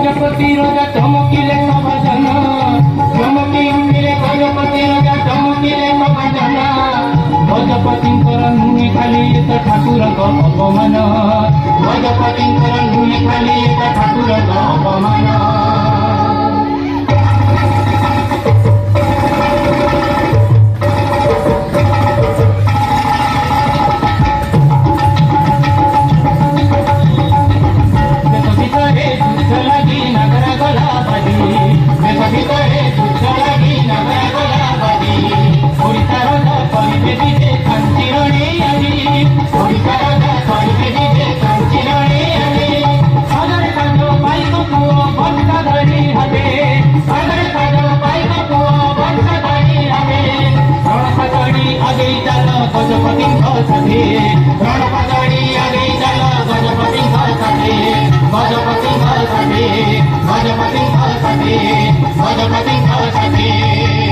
गजपति राजा चमकिले सभजन चमकी उठिले गजपति राजा चमकिले सभजन गजपतिंकर नुहे खाली एक ठाकुर अपमान गजपतिंकर नुहे खाली एक ठाकुर अपमान गजपति साथे रणपगड़ी आगे चल गजपति साथे गजपति साथे गजपति साथे गजपति साथे